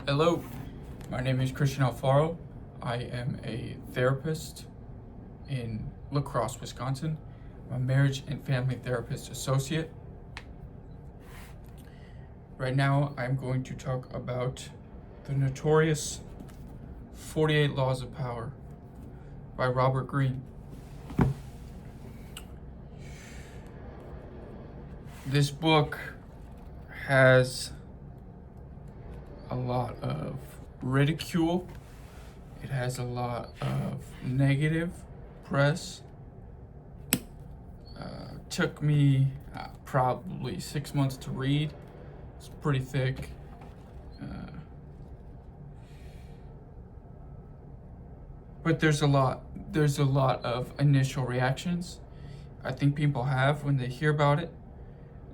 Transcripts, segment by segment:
Hello, my name is Christian Alfaro. I am a therapist in La Crosse, Wisconsin. I'm a marriage and family therapist associate. Right now, I'm going to talk about the notorious 48 Laws of Power by Robert Greene. This book has a lot of ridicule. It has a lot of negative press. Took me probably 6 months to read. It's pretty thick. But there's a lot of initial reactions I think people have when they hear about it.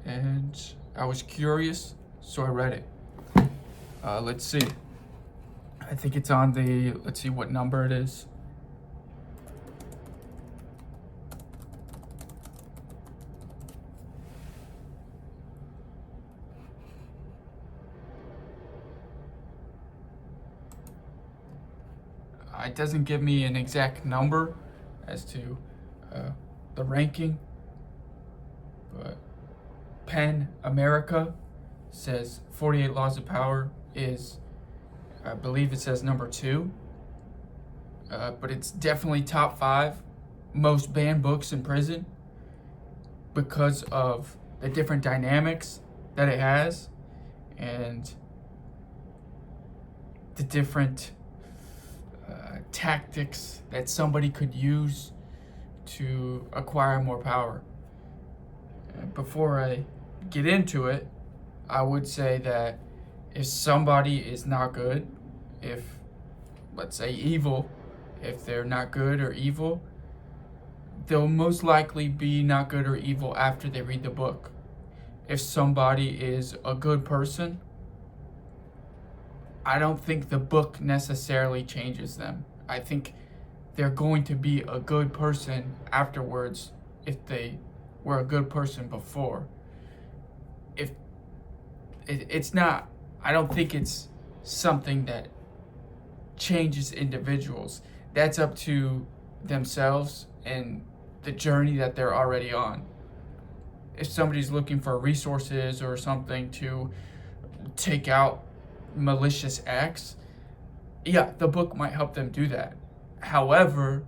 And I was curious, so I read it. Let's see. I think it's on let's see what number it is. It doesn't give me an exact number as to the ranking, but PEN America says 48 Laws of Power is, I believe it says number 2, but it's definitely top 5 most banned books in prison because of the different dynamics that it has and the different tactics that somebody could use to acquire more power. Before I get into it, I would say that if somebody is not good, if, let's say, evil, if they're not good or evil, they'll most likely be not good or evil after they read the book. If somebody is a good person, I don't think the book necessarily changes them. I think they're going to be a good person afterwards if they were a good person before. If it's not, I don't think it's something that changes individuals. That's up to themselves and the journey that they're already on. If somebody's looking for resources or something to take out malicious acts, yeah, the book might help them do that. However,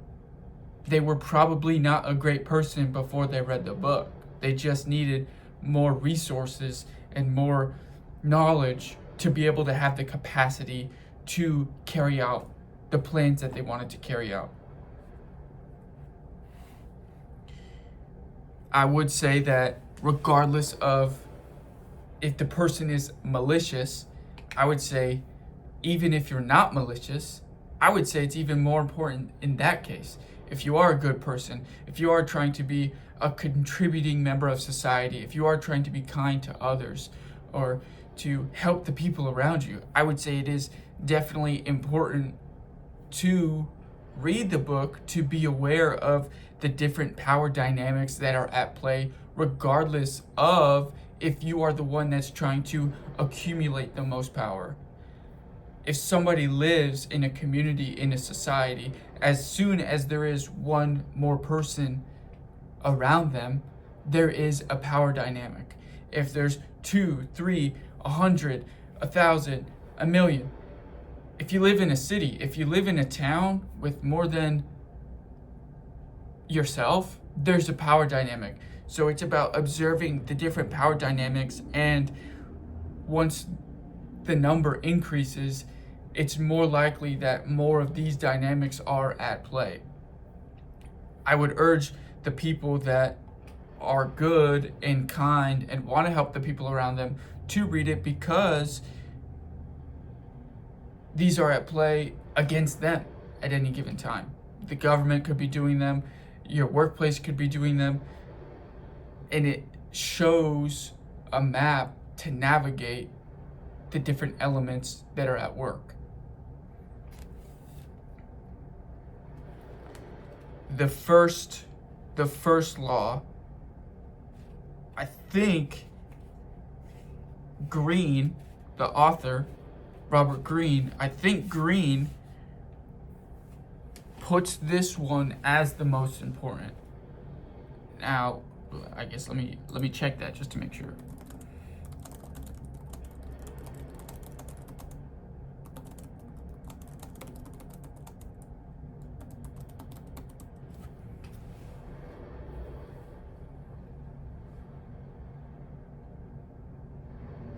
they were probably not a great person before they read the book. They just needed more resources and more knowledge to be able to have the capacity to carry out the plans that they wanted to carry out. I would say that regardless of if the person is malicious, I would say even if you're not malicious, I would say it's even more important in that case. If you are a good person, if you are trying to be a contributing member of society, if you are trying to be kind to others or to help the people around you, I would say it is definitely important to read the book, to be aware of the different power dynamics that are at play, regardless of if you are the one that's trying to accumulate the most power. If somebody lives in a community, in a society, as soon as there is one more person around them, there is a power dynamic. If there's 2, 3, 100, 1,000, a million, if you live in a city, if you live in a town with more than yourself, there's a power dynamic. So it's about observing the different power dynamics, and once the number increases, it's more likely that more of these dynamics are at play. I would urge the people that are good and kind and want to help the people around them to read it, because these are at play against them at any given time. The government could be doing them, your workplace could be doing them, and it shows a map to navigate the different elements that are at work. The first law, I think Greene, the author, Robert Greene. I think Greene puts this one as the most important. Now, I guess let me check that just to make sure.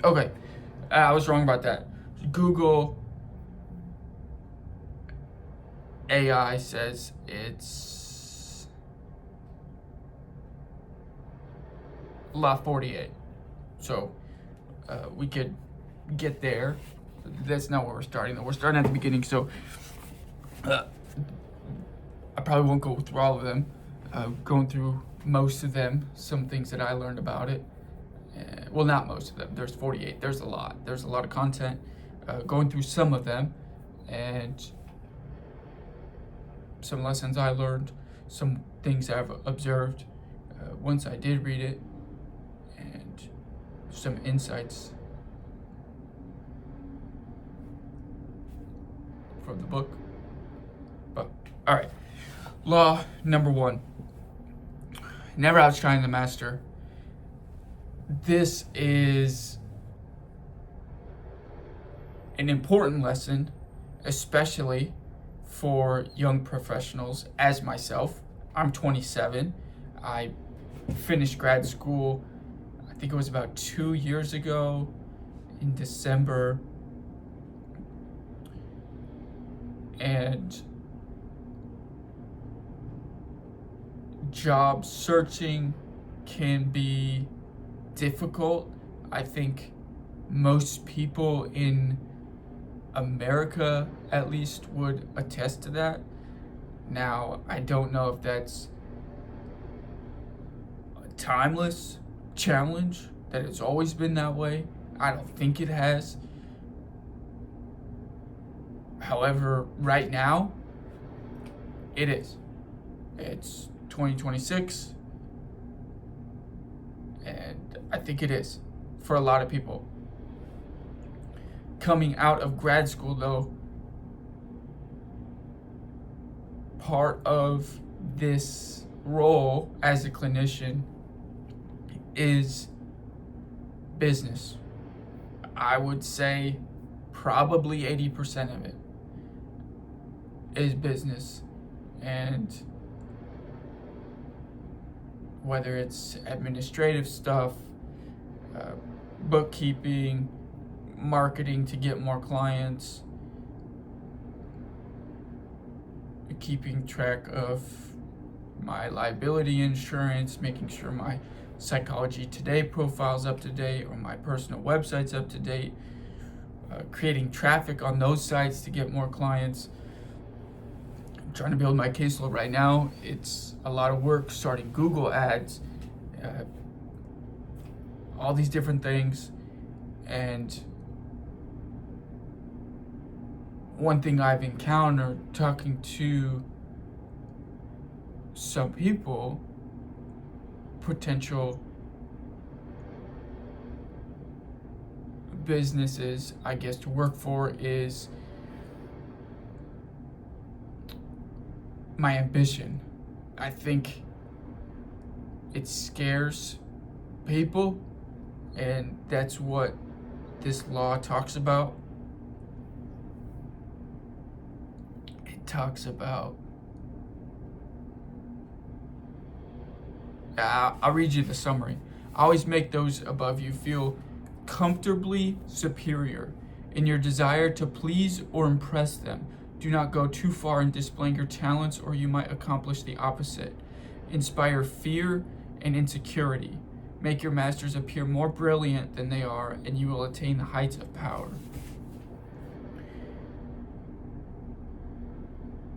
Okay, I was wrong about that. Google AI says it's La 48. So we could get there. That's not where we're starting though. We're starting at the beginning. So I probably won't go through all of them. Going through most of them, some things that I learned about it. Well, not most of them. There's 48. There's a lot. There's a lot of content. Going through some of them, and some lessons I learned, some things I've observed once I did read it, and some insights from the book. But all right, law number 1: never outshine the master. This is an important lesson, especially for young professionals as myself. I'm 27. I finished grad school, I think it was about 2 years ago in December. And job searching can be difficult. I think most people in America, at least, would attest to that. Now, I don't know if that's a timeless challenge, that it's always been that way. I don't think it has. However, right now, it is. It's 2026, and I think it is for a lot of people. Coming out of grad school, though, part of this role as a clinician is business. I would say probably 80% of it is business. And whether it's administrative stuff, bookkeeping, marketing to get more clients, keeping track of my liability insurance, making sure my Psychology Today profile's up to date or my personal website's up to date, creating traffic on those sites to get more clients. I'm trying to build my caseload right now. It's a lot of work starting Google ads, all these different things. And one thing I've encountered talking to some people, potential businesses, I guess, to work for, is my ambition. I think it scares people, and that's what this law talks about. It talks about, I'll read you the summary. Always make those above you feel comfortably superior in your desire to please or impress them. Do not go too far in displaying your talents, or you might accomplish the opposite. Inspire fear and insecurity. Make your masters appear more brilliant than they are, and you will attain the heights of power.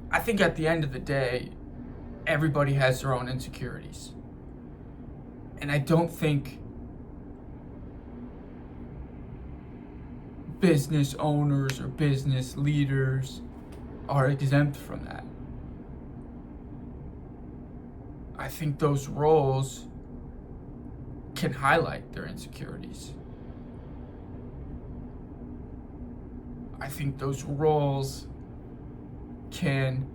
I think at the end of the day, everybody has their own insecurities. And I don't think business owners or business leaders are exempt from that. I think those roles can highlight their insecurities. I think those roles can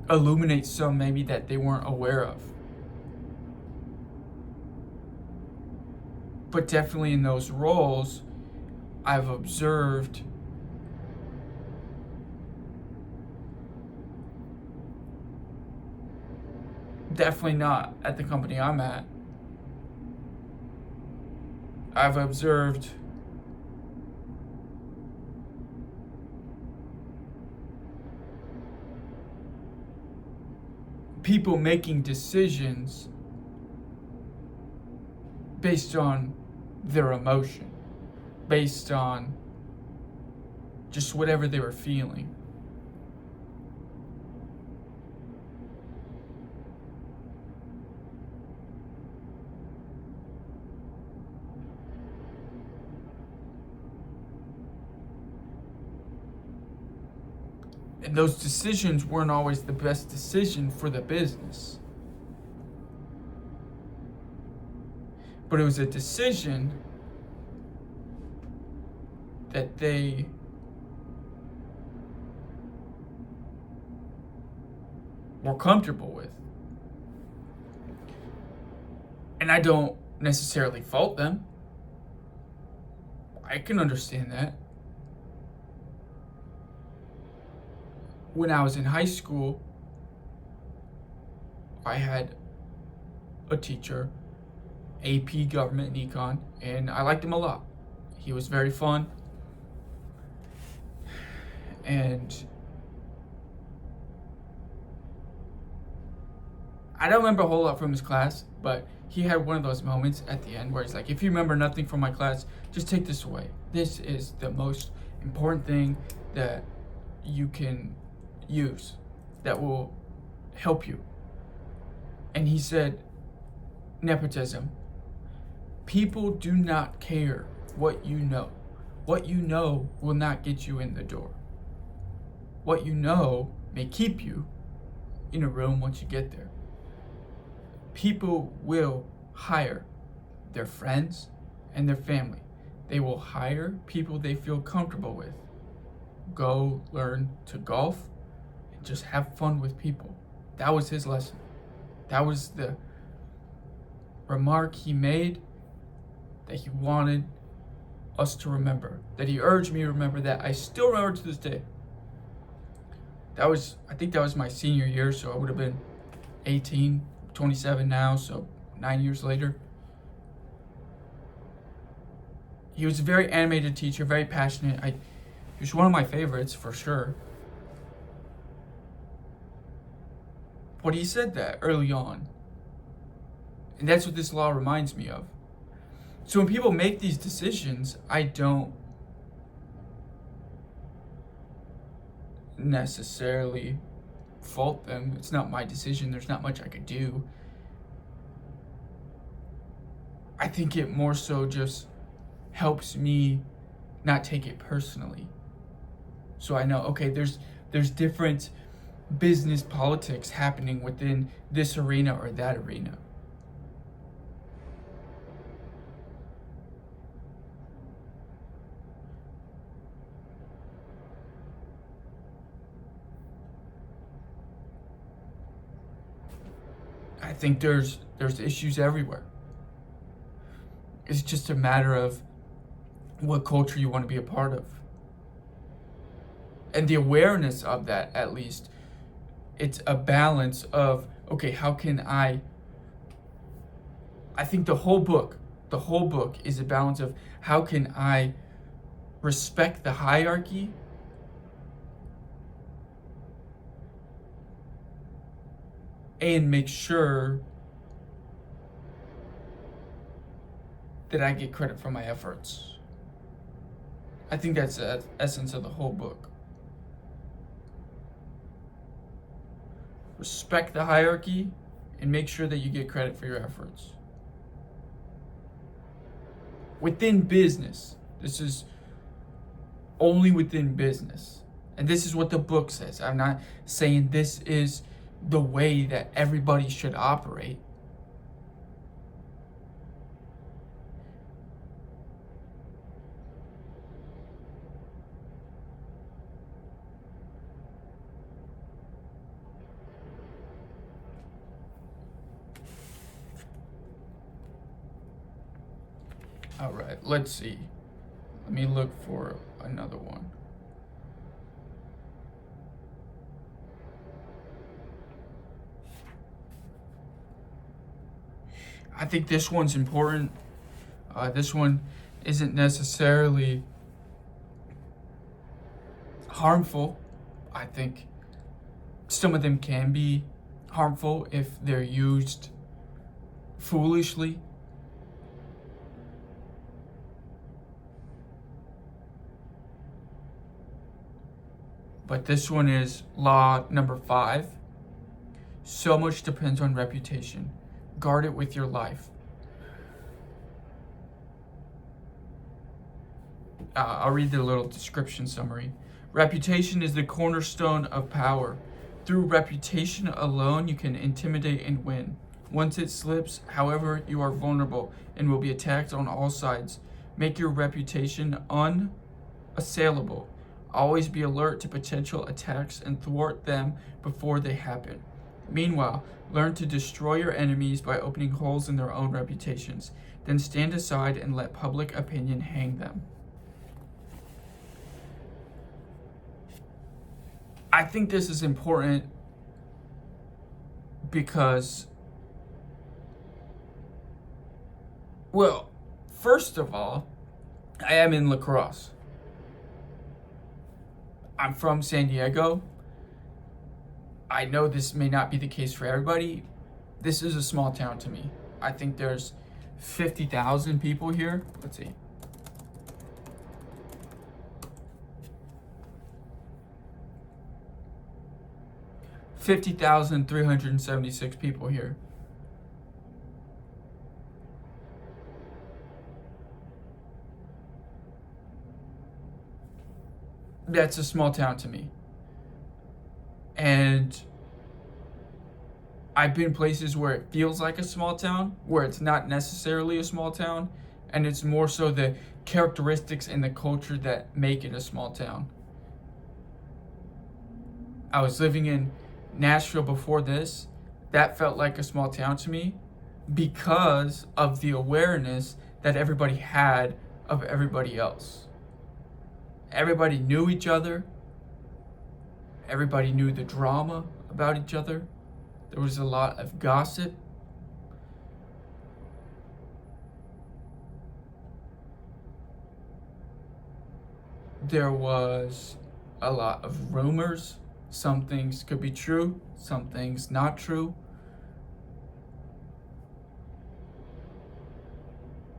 illuminate some maybe that they weren't aware of. But definitely in those roles, I've observed definitely not at the company I'm at. I've observed people making decisions based on their emotion, based on just whatever they were feeling. And those decisions weren't always the best decision for the business. But it was a decision that they were comfortable with. And I don't necessarily fault them. I can understand that. When I was in high school, I had a teacher, AP Government and Econ, and I liked him a lot. He was very fun. And I don't remember a whole lot from his class, but he had one of those moments at the end where he's like, if you remember nothing from my class, just take this away. This is the most important thing that you can use that will help you. And he said, nepotism. People do not care what you know. What you know will not get you in the door. What you know may keep you in a room once you get there. People will hire their friends and their family. They will hire people they feel comfortable with. Go learn to golf and just have fun with people. That was his lesson. That was the remark he made that he wanted us to remember, that he urged me to remember, that I still remember to this day. I think that was my senior year, so I would have been 18, 27 now, so 9 years later. He was a very animated teacher, very passionate. He was one of my favorites for sure. But he said that early on. And that's what this law reminds me of. So when people make these decisions, I don't necessarily fault them. It's not my decision. There's not much I could do. I think it more so just helps me not take it personally. So I know, okay, there's different business politics happening within this arena or that arena. I think there's issues everywhere. It's just a matter of what culture you want to be a part of. And the awareness of that, at least, it's a balance of, okay, how can I think the whole book is a balance of how can I respect the hierarchy and make sure that I get credit for my efforts. I think that's the essence of the whole book. Respect the hierarchy and make sure that you get credit for your efforts. Within business, this is only within business. And this is what the book says. I'm not saying this is the way that everybody should operate. All right, let's see. Let me look for another one. I think this one's important. This one isn't necessarily harmful. I think some of them can be harmful if they're used foolishly. But this one is law number 5. So much depends on reputation. Guard it with your life. I'll read the little description summary. Reputation is the cornerstone of power. Through reputation alone, you can intimidate and win. Once it slips, however, you are vulnerable and will be attacked on all sides. Make your reputation unassailable. Always be alert to potential attacks and thwart them before they happen. Meanwhile, learn to destroy your enemies by opening holes in their own reputations. Then stand aside and let public opinion hang them. I think this is important because, well, first of all, I am in La Crosse. I'm from San Diego. I know this may not be the case for everybody. This is a small town to me. I think there's 50,000 people here. Let's see. $50,376 people here. That's a small town to me. And I've been places where it feels like a small town, where it's not necessarily a small town, and it's more so the characteristics and the culture that make it a small town. I was living in Nashville before this. That felt like a small town to me because of the awareness that everybody had of everybody else. Everybody knew each other. Everybody knew the drama about each other. There was a lot of gossip. There was a lot of rumors. Some things could be true, some things not true.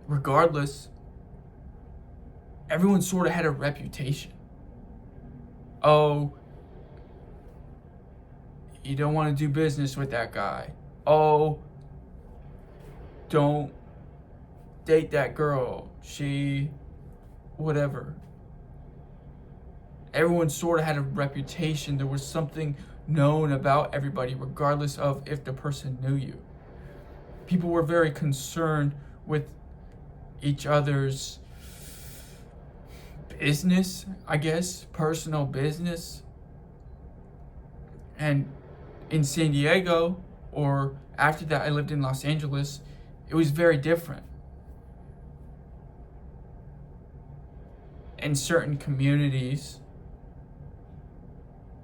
Regardless, everyone sort of had a reputation. Oh, you don't want to do business with that guy. Oh, don't date that girl. She, whatever. Everyone sort of had a reputation. There was something known about everybody, regardless of if the person knew you. People were very concerned with each other's business, I guess, personal business. And in San Diego, or after that I lived in Los Angeles, it was very different. In certain communities,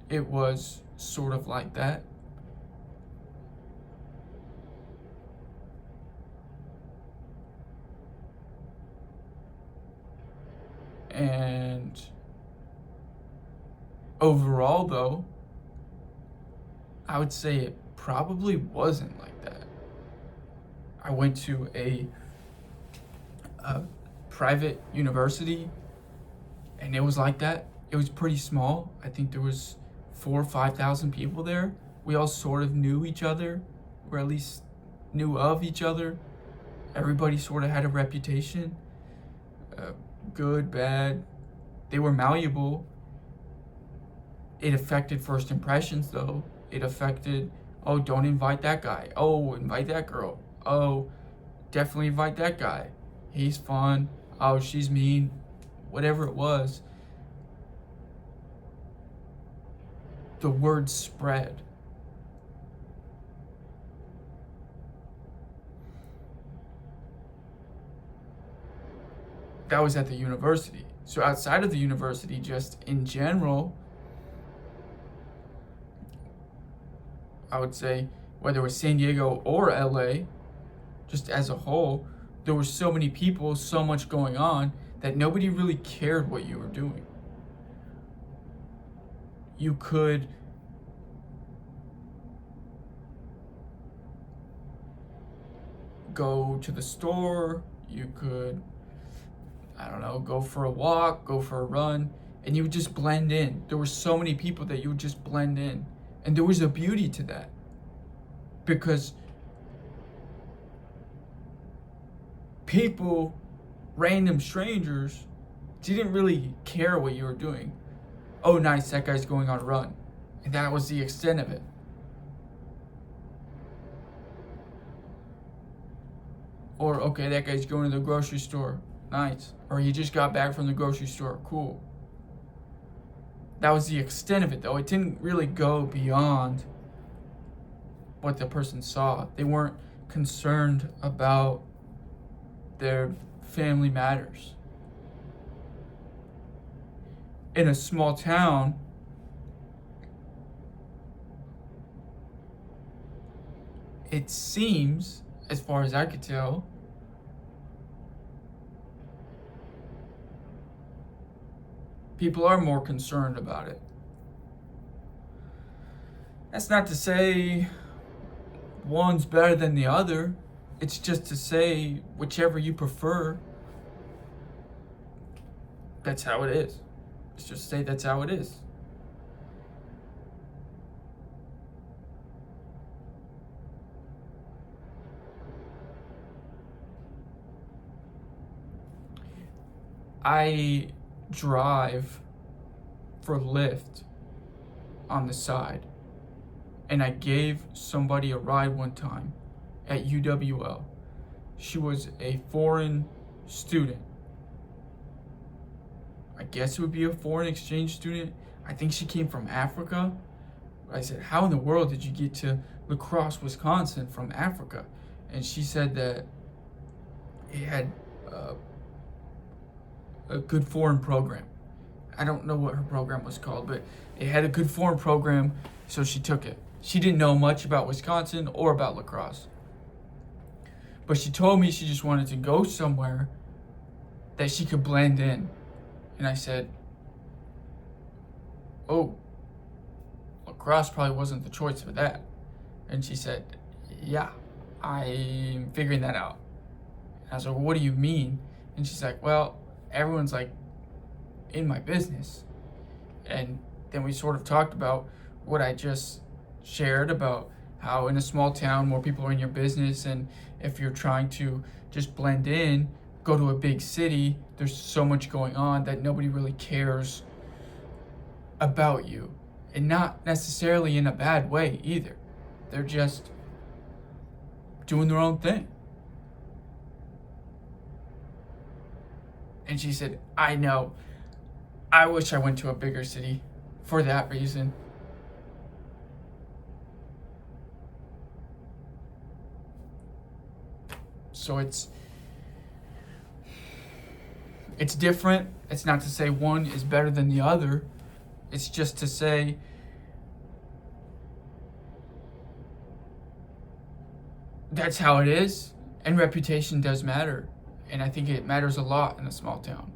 it was sort of like that. And overall, though, I would say it probably wasn't like that. I went to a private university, and it was like that. It was pretty small. I think there was 4,000 or 5,000 people there. We all sort of knew each other, or at least knew of each other. Everybody sort of had a reputation, good, bad. They were malleable. It affected first impressions, though. It affected, oh, don't invite that guy. Oh, invite that girl. Oh, definitely invite that guy. He's fun. Oh, she's mean. Whatever it was. The word spread. that was at the university. So outside of the university, just in general, I would say, whether it was San Diego or LA, just as a whole, there were so many people, so much going on, that nobody really cared what you were doing. You could go to the store, you could, I don't know, go for a walk, go for a run, and you would just blend in. There were so many people that you would just blend in. And there was a beauty to that. Because people, random strangers, didn't really care what you were doing. Oh, nice, that guy's going on a run. And that was the extent of it. Or, okay, that guy's going to the grocery store. Nice. Or he just got back from the grocery store. Cool. That was the extent of it, though. It didn't really go beyond what the person saw. They weren't concerned about their family matters. In a small town, it seems, as far as I could tell, people are more concerned about it. That's not to say one's better than the other. It's just to say whichever you prefer, that's how it is. Let's just say that's how it is. I drive for Lyft on the side, and I gave somebody a ride one time at UWL. She was a foreign student. I guess it would be a foreign exchange student. I think she came from Africa. I said, how in the world did you get to La Crosse, Wisconsin from Africa? And she said that it had a good foreign program. I don't know what her program was called, but it had a good foreign program, so she took it. She didn't know much about Wisconsin or about La Crosse. But she told me she just wanted to go somewhere that she could blend in. And I said, oh, La Crosse probably wasn't the choice for that. And she said, yeah, I'm figuring that out. And I was like, well, what do you mean? And she's like, well, everyone's like in my business. And then we sort of talked about what I just shared about how in a small town more people are in your business, and if you're trying to just blend in, go to a big city, there's so much going on that nobody really cares about you. And not necessarily in a bad way either. They're just doing their own thing. And she said, I know. I wish I went to a bigger city for that reason. So it's different. It's not to say one is better than the other. It's just to say that's how it is, and reputation does matter. And I think it matters a lot in a small town.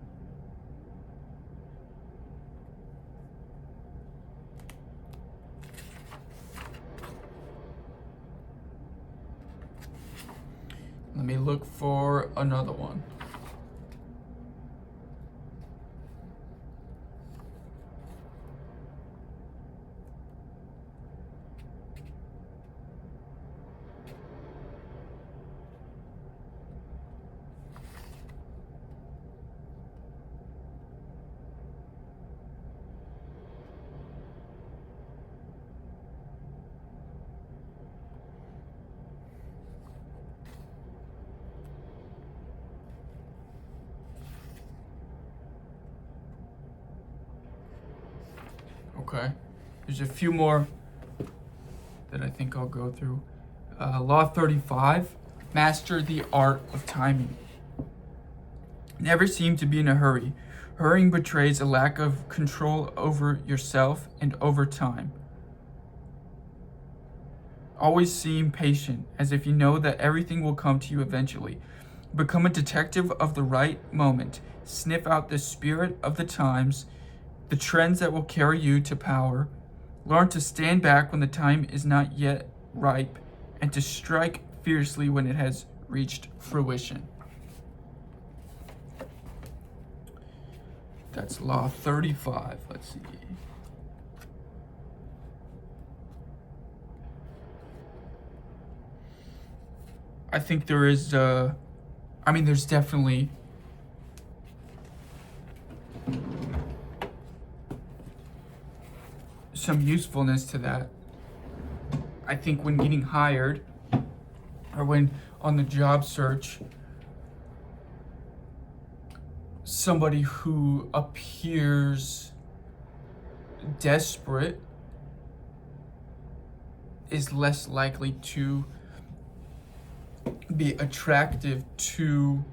Let me look for another one. Okay, there's a few more that I think I'll go through. Law 35, master the art of timing. Never seem to be in a hurry. Hurrying betrays a lack of control over yourself and over time. Always seem patient, as if you know that everything will come to you eventually. Become a detective of the right moment. Sniff out the spirit of the times, the trends that will carry you to power. Learn to stand back when the time is not yet ripe, and to strike fiercely when it has reached fruition. That's Law 35. Let's see. I think there is, there's definitely some usefulness to that. I think when getting hired or when on the job search, somebody who appears desperate is less likely to be attractive to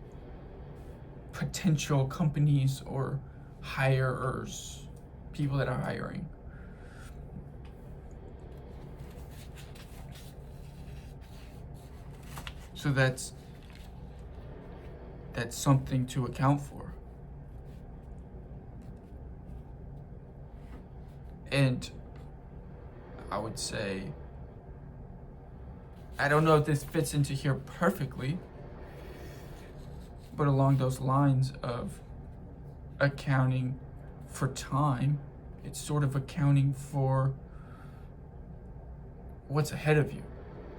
potential companies or hirers, people that are hiring. So that's something to account for. And I would say, I don't know if this fits into here perfectly, but along those lines of accounting for time, it's sort of accounting for what's ahead of you,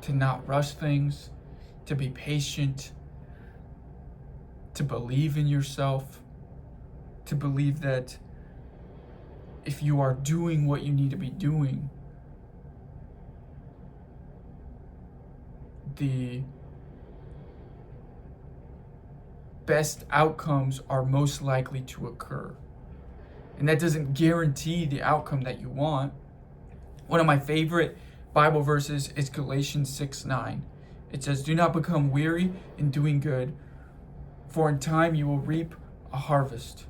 to not rush things, to be patient, to believe in yourself, to believe that if you are doing what you need to be doing, the best outcomes are most likely to occur. And that doesn't guarantee the outcome that you want. One of my favorite Bible verses is Galatians 6:9. It says, "Do not become weary in doing good, for in time you will reap a harvest."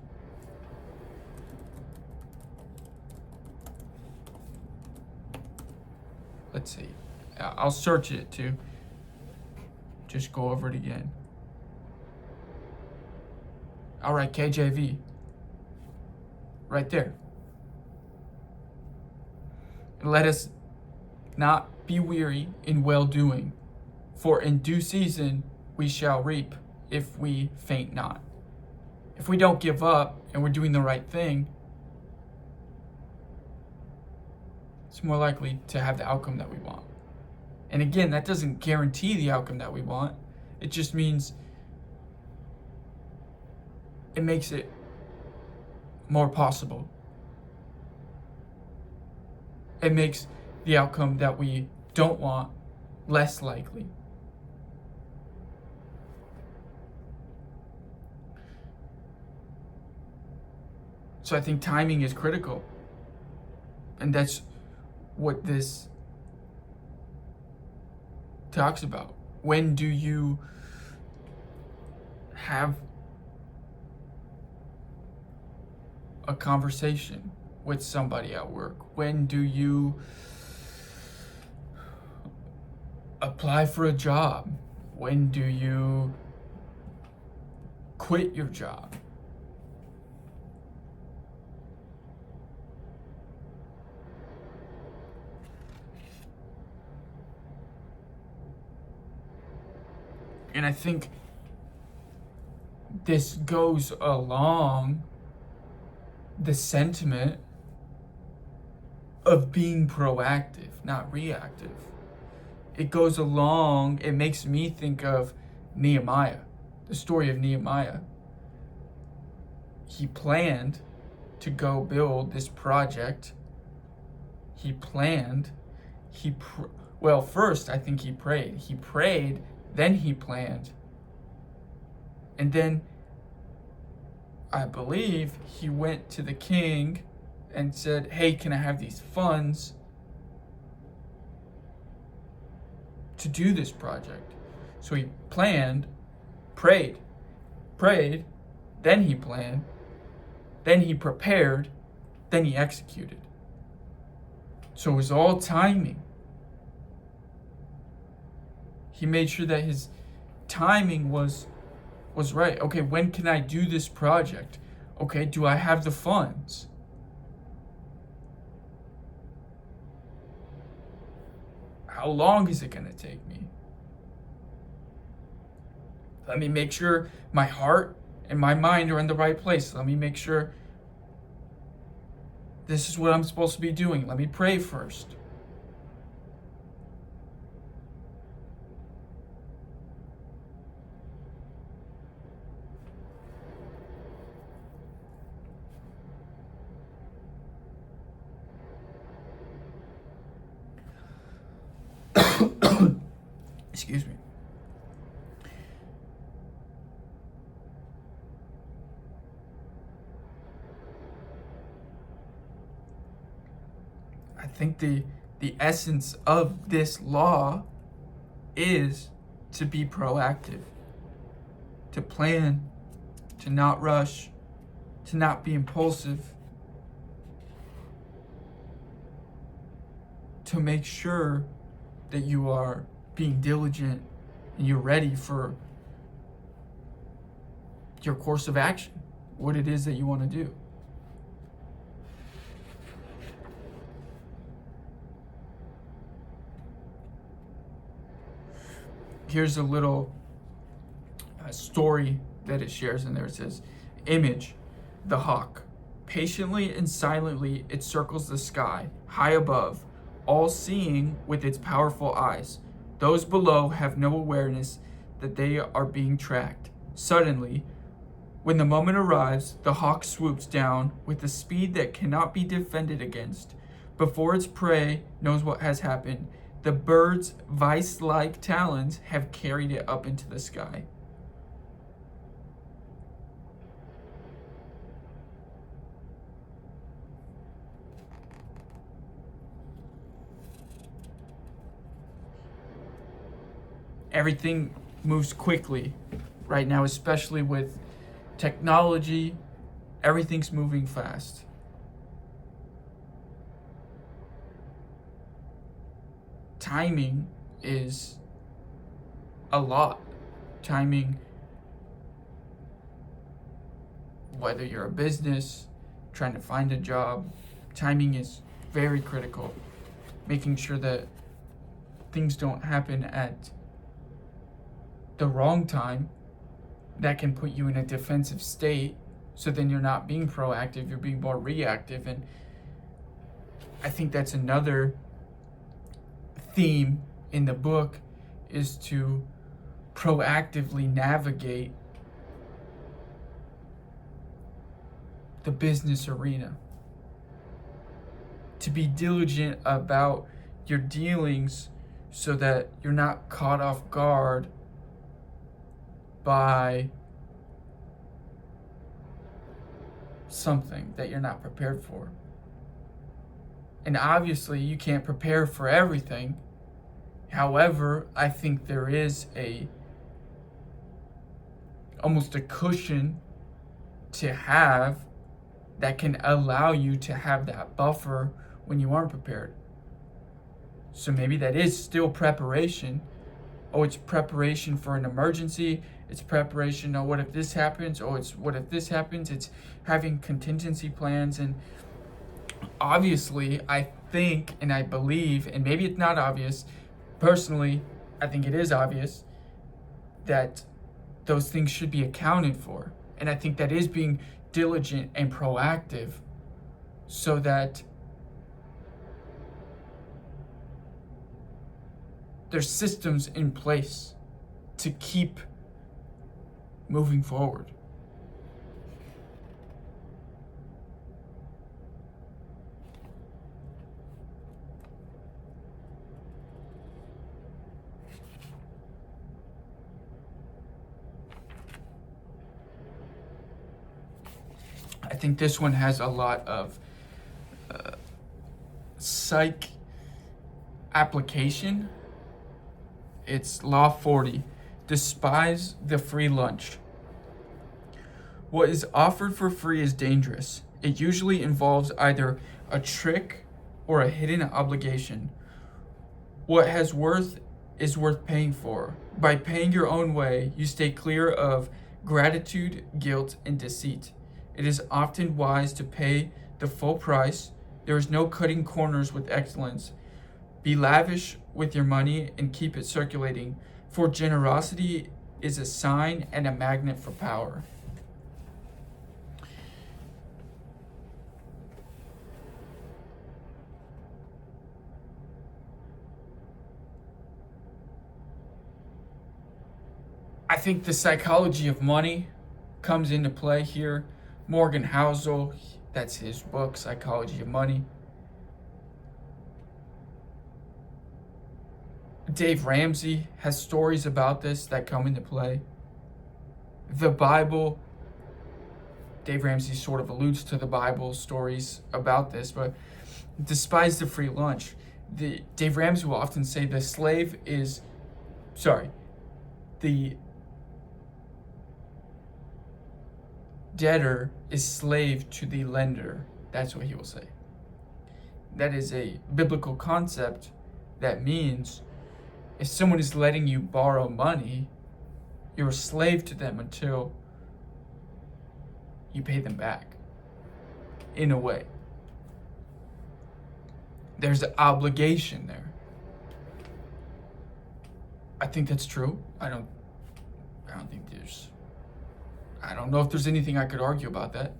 Let's see. I'll search it to just go over it again. All right, KJV. Right there. Let us not be weary in well-doing, for in due season we shall reap if we faint not. If we don't give up and we're doing the right thing, it's more likely to have the outcome that we want. And again, that doesn't guarantee the outcome that we want. It just means it makes it more possible. It makes the outcome that we don't want less likely. So I think timing is critical. And that's what this talks about. When do you have a conversation with somebody at work? When do you apply for a job? When do you quit your job? And I think this goes along the sentiment of being proactive, not reactive. It goes along, it makes me think of Nehemiah, the story of Nehemiah. He planned to go build this project. He planned, first I think he prayed. He prayed, then he planned. And then I believe he went to the king and said, "Hey, can I have these funds to do this project?" So he planned, prayed, then he planned, then he prepared, then he executed. So it was all timing. He made sure that his timing was right. Okay, when can I do this project? Okay, do I have the funds? How long is it going to take me? Let me make sure my heart and my mind are in the right place. Let me make sure this is what I'm supposed to be doing. Let me pray first. Excuse me. I think the essence of this law is to be proactive, to plan, to not rush, to not be impulsive, to make sure that you are being diligent and you're ready for your course of action, what it is that you want to do. Here's a little story that it shares in there. It says, image, the hawk. Patiently and silently it circles the sky, high above, all seeing with its powerful eyes. Those below have no awareness that they are being tracked. Suddenly, when the moment arrives, the hawk swoops down with a speed that cannot be defended against. Before its prey knows what has happened, the bird's vice-like talons have carried it up into the sky. Everything moves quickly right now, especially with technology. Everything's moving fast. Timing is a lot. Timing, whether you're a business, trying to find a job, timing is very critical. Making sure that things don't happen at the wrong time that can put you in a defensive state, so then you're not being proactive, you're being more reactive. And I think that's another theme in the book, is to proactively navigate the business arena, to be diligent about your dealings so that you're not caught off guard by something that you're not prepared for. And obviously you can't prepare for everything. However, I think there is almost a cushion to have that can allow you to have that buffer when you aren't prepared. So maybe that is still preparation. Oh, it's preparation for an emergency. It's preparation, oh, what if this happens? Oh, it's what if this happens? It's having contingency plans. And obviously, I think and I believe, and maybe it's not obvious, personally, I think it is obvious that those things should be accounted for. And I think that is being diligent and proactive, so that there's systems in place to keep moving forward. I think this one has a lot of psych application. It's Law 40. Despise the free lunch. What is offered for free is dangerous. It usually involves either a trick or a hidden obligation. What has worth is worth paying for. By paying your own way, you stay clear of gratitude, guilt, and deceit. It is often wise to pay the full price. There is no cutting corners with excellence. Be lavish with your money and keep it circulating, for generosity is a sign and a magnet for power. I think the psychology of money comes into play here. Morgan Housel, that's his book, Psychology of Money. Dave Ramsey has stories about this that come into play. The Bible, Dave Ramsey sort of alludes to the Bible stories about this, but despise the free lunch. Dave Ramsey will often say the debtor is slave to the lender. That's what he will say. That is a biblical concept that means if someone is letting you borrow money, you're a slave to them until you pay them back, in a way. There's an obligation there. I think that's true. I don't know if there's anything I could argue about that.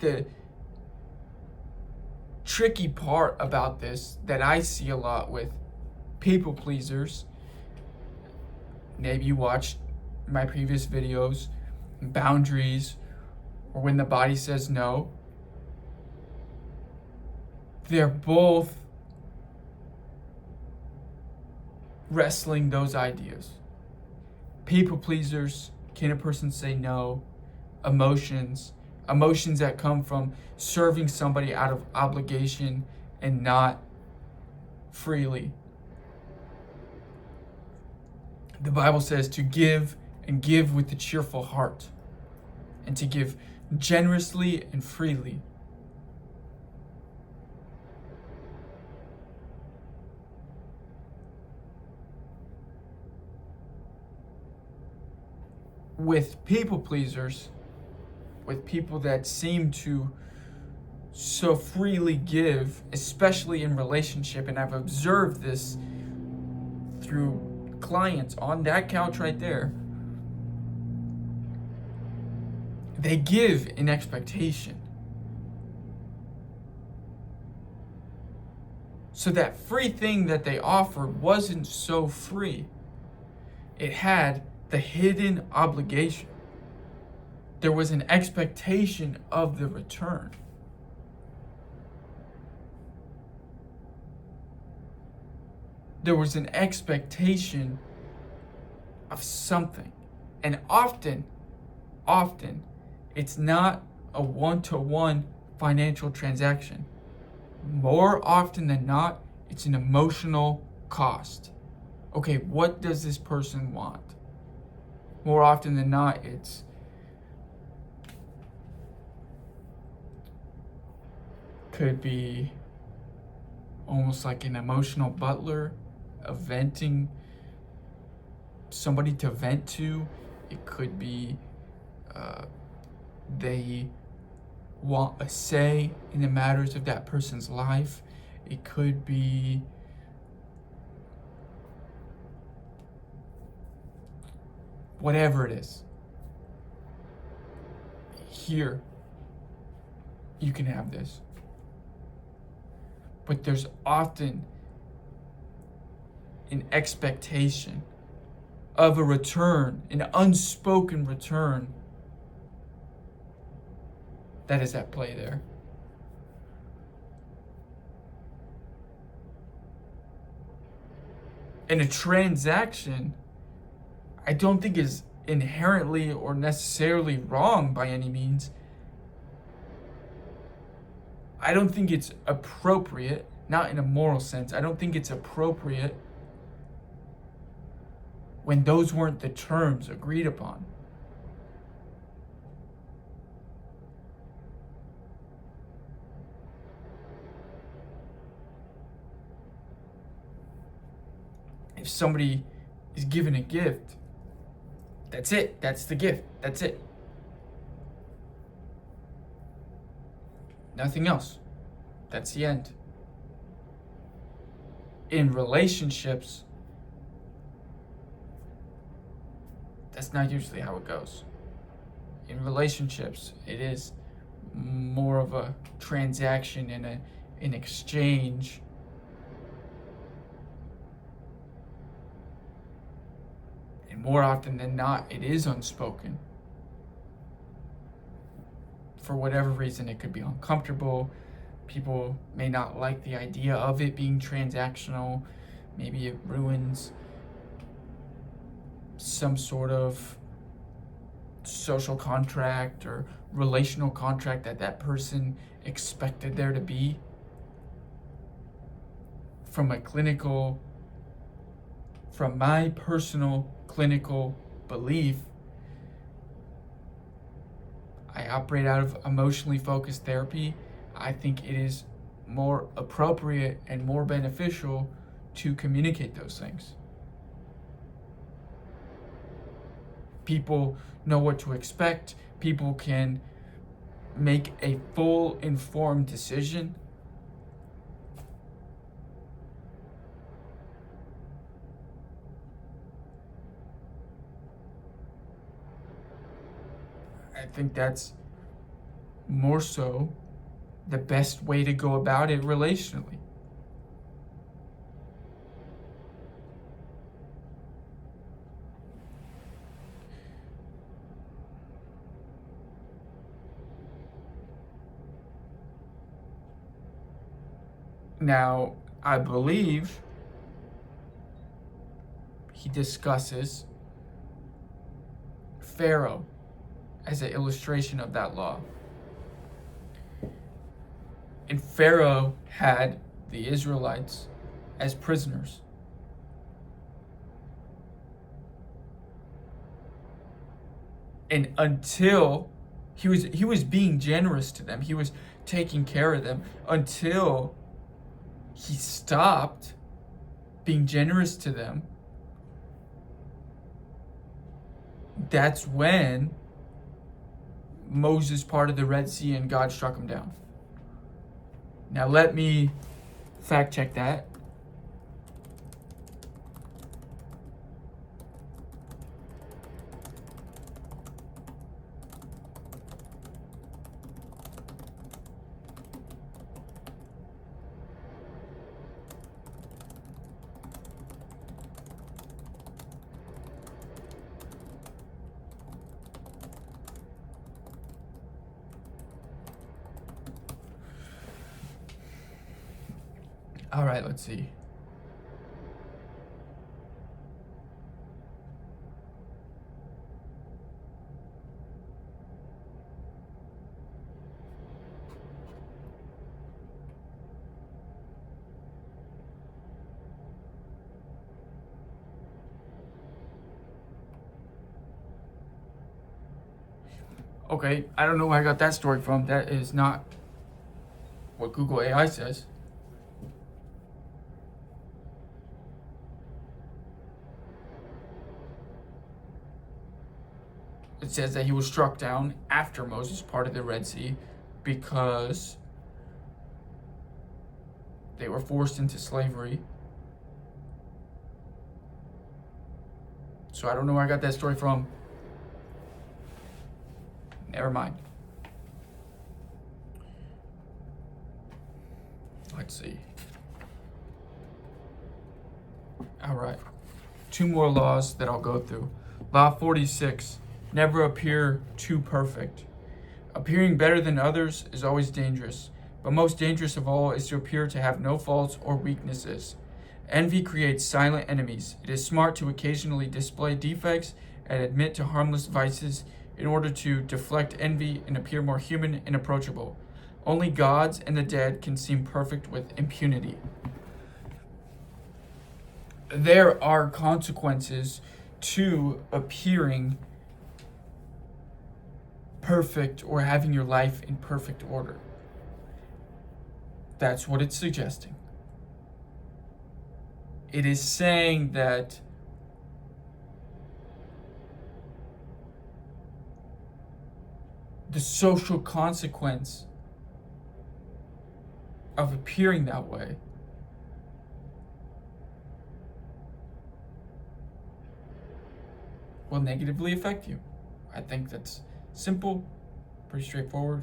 The tricky part about this that I see a lot with people pleasers, maybe you watched my previous videos, boundaries, or when the body says no, they're both wrestling those ideas. People pleasers, can a person say no? Emotions that come from serving somebody out of obligation and not freely. The Bible says to give and give with a cheerful heart, and to give generously and freely. With people pleasers, with people that seem to so freely give, especially in relationship, and I've observed this through clients on that couch right there, they give in expectation. So that free thing that they offered wasn't so free. It had the hidden obligation. There was an expectation of the return. There was an expectation of something. And often, it's not a one-to-one financial transaction. More often than not, it's an emotional cost. Okay, what does this person want? More often than not, it's could be almost like an emotional butler, a venting, somebody to vent to. It could be they want a say in the matters of that person's life. It could be whatever it is. Here, you can have this. But there's often an expectation of a return, an unspoken return, that is at play there. And a transaction, I don't think is inherently or necessarily wrong by any means. I don't think it's appropriate, not in a moral sense, I don't think it's appropriate when those weren't the terms agreed upon. If somebody is given a gift, that's it. That's the gift. That's it. Nothing else. That's the end. In relationships, that's not usually how it goes. In relationships, it is more of a transaction and an exchange. And more often than not, it is unspoken. For whatever reason, it could be uncomfortable. People may not like the idea of it being transactional. Maybe it ruins some sort of social contract or relational contract that person expected there to be. From my personal clinical belief, I operate out of emotionally focused therapy. I think it is more appropriate and more beneficial to communicate those things. People know what to expect. People can make a full informed decision. I think that's more so the best way to go about it relationally. Now, I believe he discusses Pharaoh as an illustration of that law. And Pharaoh had the Israelites as prisoners. And until he was being generous to them, he was taking care of them, until he stopped being generous to them, that's when Moses parted the Red Sea and God struck him down. Now let me fact check that. All right, let's see. Okay, I don't know where I got that story from. That is not what Google AI says. It says that he was struck down after Moses parted the Red Sea because they were forced into slavery. So I don't know where I got that story from. Never mind. Let's see. All right. 2 more laws that I'll go through. Law 46. Never appear too perfect. Appearing better than others is always dangerous, but most dangerous of all is to appear to have no faults or weaknesses. Envy creates silent enemies. It is smart to occasionally display defects and admit to harmless vices in order to deflect envy and appear more human and approachable. Only gods and the dead can seem perfect with impunity. There are consequences to appearing perfect or having your life in perfect order. That's what it's suggesting. It is saying that the social consequence of appearing that way will negatively affect you. I think that's simple, pretty straightforward.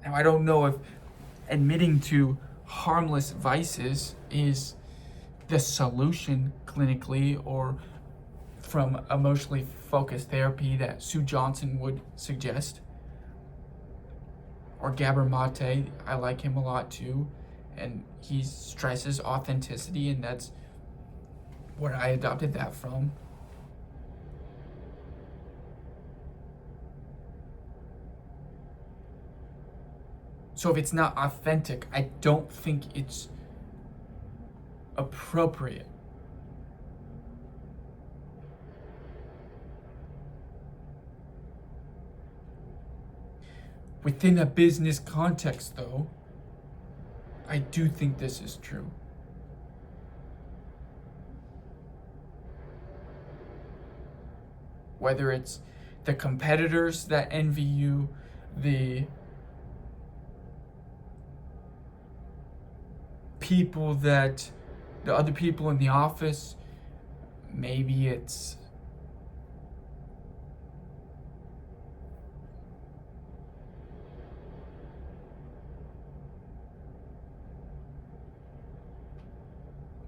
Now, I don't know if admitting to harmless vices is the solution clinically or from emotionally focused therapy that Sue Johnson would suggest. Or Gabor Mate, I like him a lot too. And he stresses authenticity, and that's where I adopted that from. So if it's not authentic, I don't think it's appropriate. Within a business context, though, I do think this is true. Whether it's the competitors that envy you, the other people in the office, maybe it's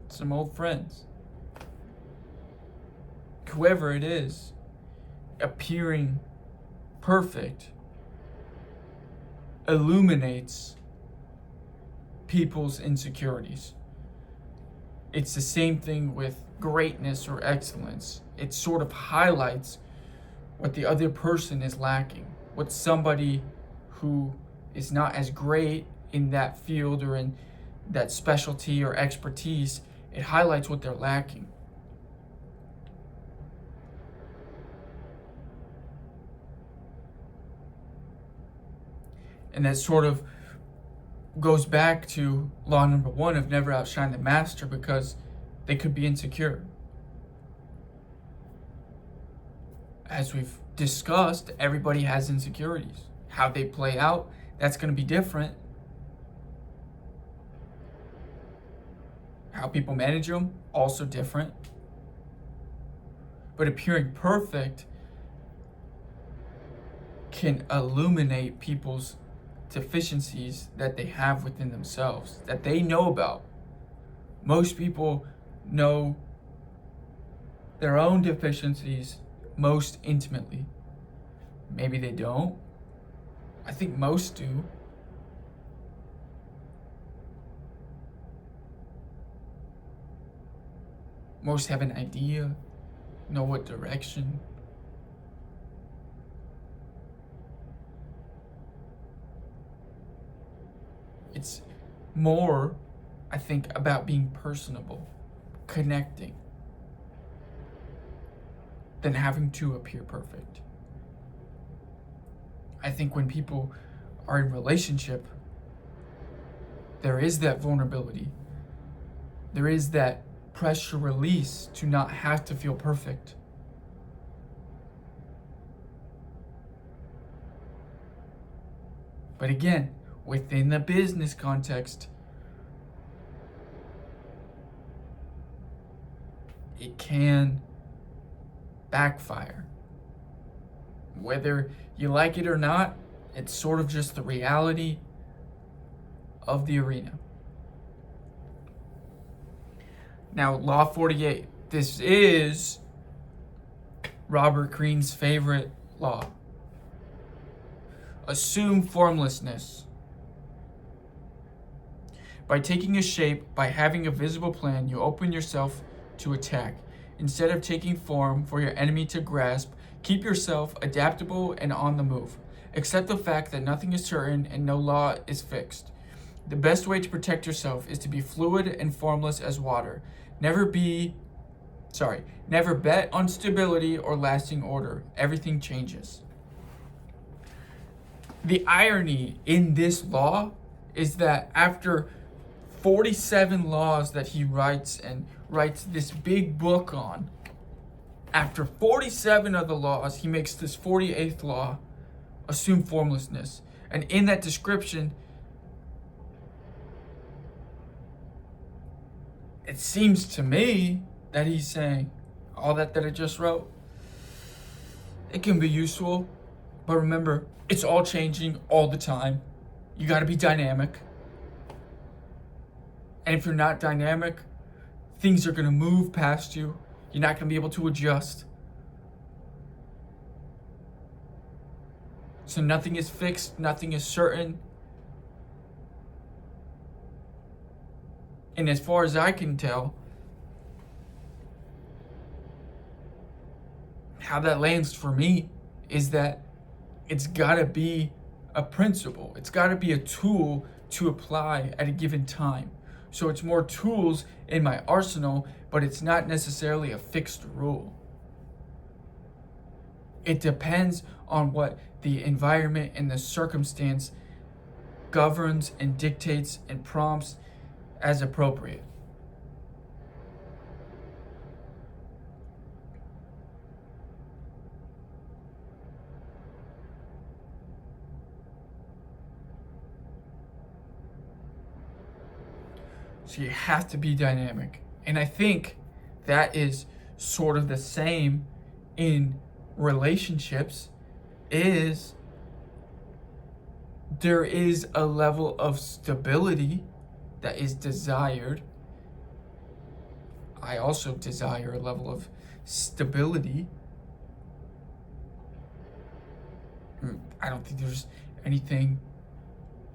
some old friends. Whoever it is, appearing perfect illuminates people's insecurities. It's the same thing with greatness or excellence. It sort of highlights what the other person is lacking, what somebody who is not as great in that field or in that specialty or expertise, it highlights what they're lacking. And that sort of goes back to law number 1 of never outshine the master, because they could be insecure. As we've discussed, everybody has insecurities. How they play out, that's going to be different. How people manage them, also different. But appearing perfect can illuminate people's deficiencies that they have within themselves, that they know about. Most people know their own deficiencies most intimately. Maybe they don't. I think most do. Most have an idea, know what direction. It's more, I think, about being personable, connecting, than having to appear perfect. I think when people are in relationship, there is that vulnerability. There is that pressure release to not have to feel perfect. But again, within the business context, it can backfire. Whether you like it or not, it's sort of just the reality of the arena. Now, Law 48. This is Robert Greene's favorite law. Assume formlessness. By taking a shape, by having a visible plan, you open yourself to attack. Instead of taking form for your enemy to grasp, keep yourself adaptable and on the move. Accept the fact that nothing is certain and no law is fixed. The best way to protect yourself is to be fluid and formless as water. Never bet on stability or lasting order. Everything changes. The irony in this law is that after 47 laws that he writes this big book on, after 47 of the laws, he makes this 48th law, assume formlessness. And in that description, it seems to me that he's saying all that I just wrote, it can be useful, but remember, it's all changing all the time. You got to be dynamic. And if you're not dynamic, things are going to move past you. You're not going to be able to adjust. So nothing is fixed, nothing is certain. And as far as I can tell, how that lands for me is that it's got to be a principle. It's got to be a tool to apply at a given time. So it's more tools in my arsenal, but it's not necessarily a fixed rule. It depends on what the environment and the circumstance governs and dictates and prompts as appropriate. So you have to be dynamic. And I think that is sort of the same in relationships, is there is a level of stability that is desired. I also desire a level of stability. I don't think there's anything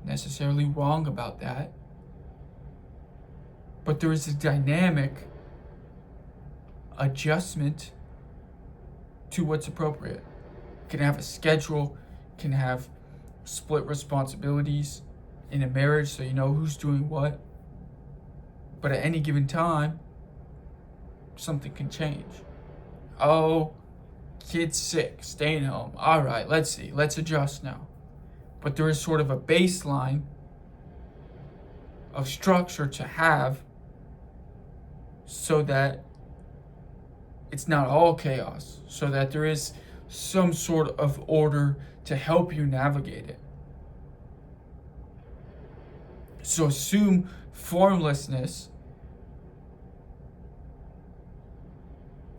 necessarily wrong about that. But there is a dynamic adjustment to what's appropriate. Can have a schedule, can have split responsibilities in a marriage so you know who's doing what. But at any given time, something can change. Oh, kid's sick, staying home. All right, let's see, let's adjust now. But there is sort of a baseline of structure to have so that it's not all chaos, so that there is some sort of order to help you navigate it. So assume formlessness.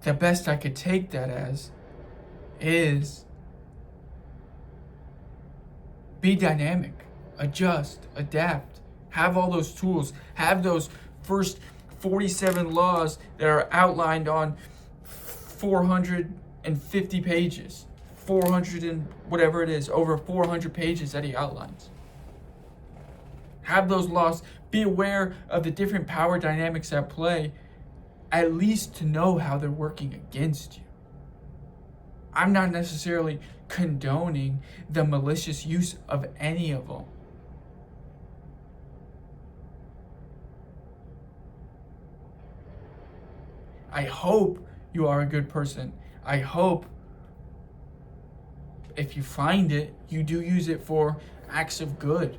The best I could take that as is be dynamic, adjust, adapt, have all those tools, have those first 47 laws that are outlined on 450 pages, 400 and whatever it is, over 400 pages that he outlines. Have those laws, be aware of the different power dynamics at play, at least to know how they're working against you. I'm not necessarily condoning the malicious use of any of them. I hope you are a good person. I hope if you find it, you do use it for acts of good.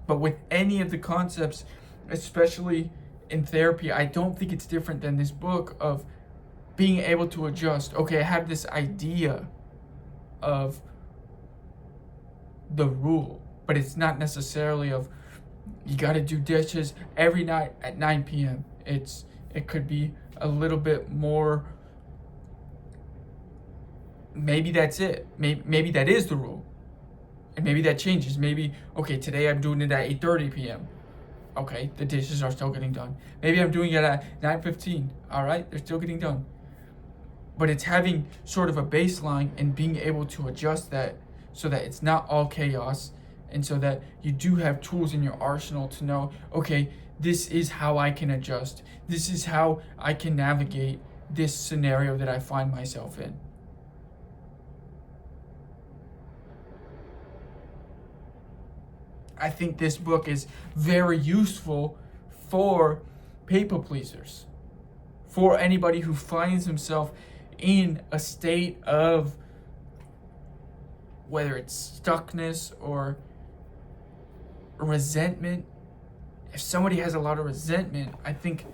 But with any of the concepts, especially in therapy, I don't think it's different than this book of being able to adjust. Okay, I have this idea of the rule, but it's not necessarily of you got to do dishes every night at 9 p.m. It could be a little bit more. Maybe that's it. Maybe that is the rule. And maybe that changes. Maybe, okay, today I'm doing it at 8:30 p.m. Okay, the dishes are still getting done. Maybe I'm doing it at 9:15. All right, they're still getting done. But it's having sort of a baseline and being able to adjust that so that it's not all chaos, and so that you do have tools in your arsenal to know, okay, this is how I can adjust. This is how I can navigate this scenario that I find myself in. I think this book is very useful for people pleasers, for anybody who finds himself in a state of, whether it's stuckness or resentment. If somebody has a lot of resentment, I think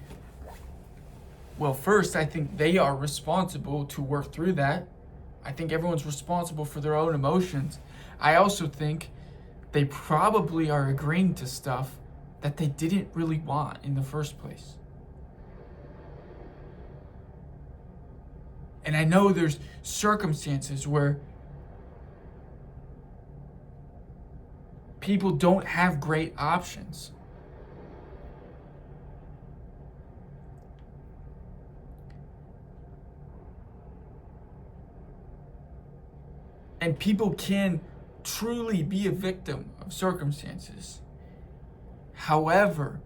they are responsible to work through that. I think everyone's responsible for their own emotions. I also think they probably are agreeing to stuff that they didn't really want in the first place. And I know there's circumstances where people don't have great options. And people can truly be a victim of circumstances. However,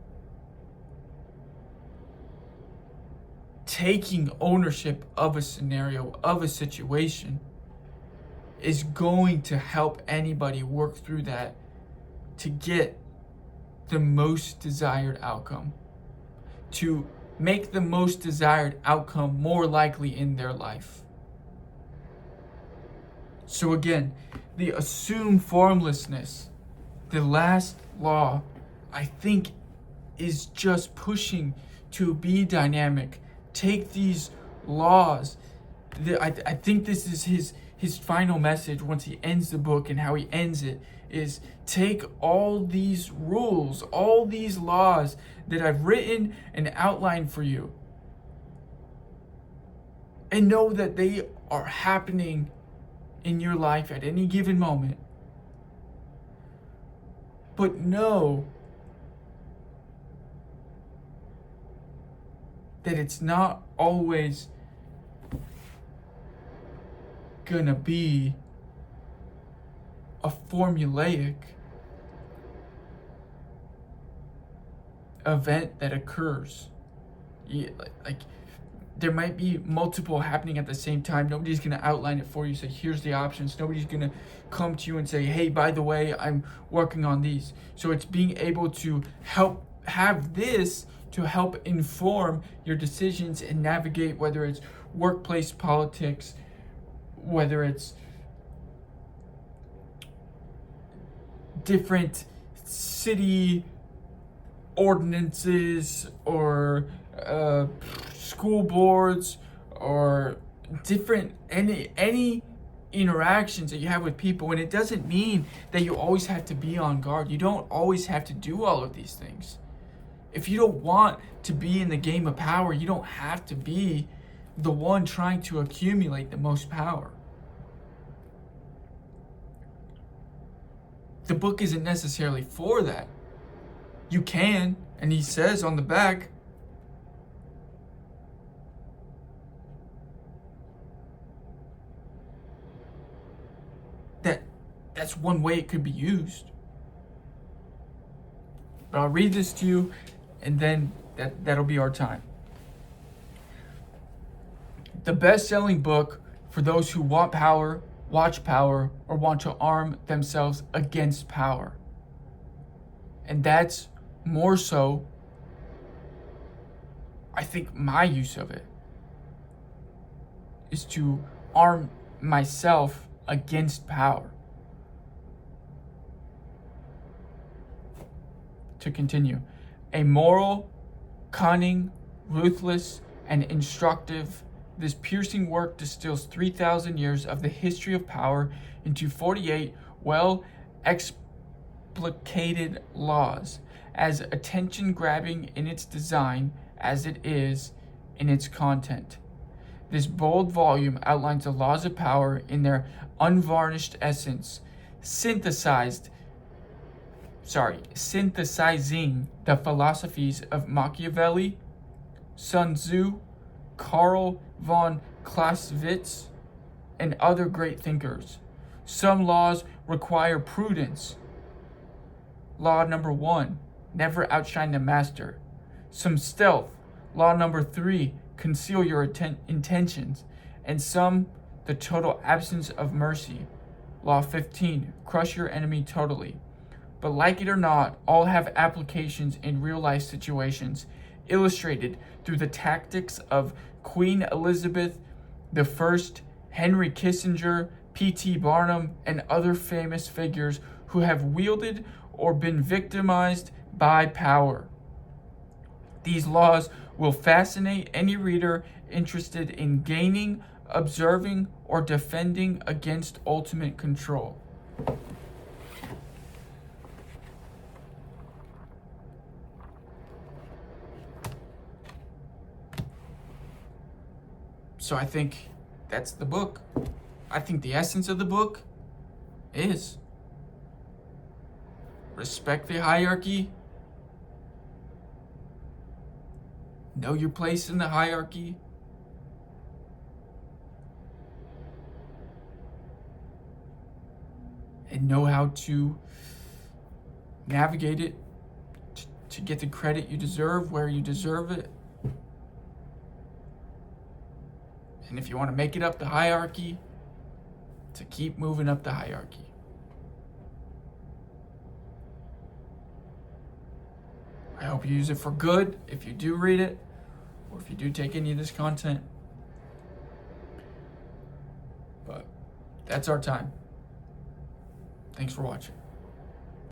taking ownership of a scenario, of a situation, is going to help anybody work through that to get the most desired outcome, to make the most desired outcome more likely in their life. So again, the assume formlessness, the last law, I think is just pushing to be dynamic. Take these laws. I think this is his final message once he ends the book, and how he ends it is take all these rules, all these laws that I've written and outlined for you, and know that they are happening in your life at any given moment. But know that it's not always gonna be a formulaic event that occurs. Like there might be multiple happening at the same time. Nobody's gonna outline it for you, say here's the options. Nobody's gonna come to you and say, hey, by the way, I'm working on these. So it's being able to have this to help inform your decisions and navigate, whether it's workplace politics, whether it's different city ordinances or school boards, or different any interactions that you have with people. And it doesn't mean that you always have to be on guard. You don't always have to do all of these things. If you don't want to be in the game of power, you don't have to be the one trying to accumulate the most power. The book isn't necessarily for that. You can, and he says on the back, that's one way it could be used. But I'll read this to you, and then that'll be our time. The best-selling book for those who want power, watch power, or want to arm themselves against power. And that's more so, I think, my use of it is to arm myself against power. To continue, a moral, cunning, ruthless, and instructive, this piercing work distills 3,000 years of the history of power into 48 well explicated laws, as attention-grabbing in its design as it is in its content. This bold volume outlines the laws of power in their unvarnished essence, synthesizing the philosophies of Machiavelli, Sun Tzu, Karl von Clausewitz, and other great thinkers. Some laws require prudence. Law number 1, never outshine the master. Some stealth. Law number 3, conceal your intentions, and some, the total absence of mercy. Law 15, crush your enemy totally. But like it or not, all have applications in real life situations, illustrated through the tactics of Queen Elizabeth I, Henry Kissinger, P.T. Barnum, and other famous figures who have wielded or been victimized by power. These laws will fascinate any reader interested in gaining, observing, or defending against ultimate control. So I think that's the book. I think the essence of the book is respect the hierarchy, know your place in the hierarchy, and know how to navigate it to get the credit you deserve where you deserve it. And if you want to make it up the hierarchy, to keep moving up the hierarchy. I hope you use it for good if you do read it, or if you do take any of this content. But that's our time. Thanks for watching.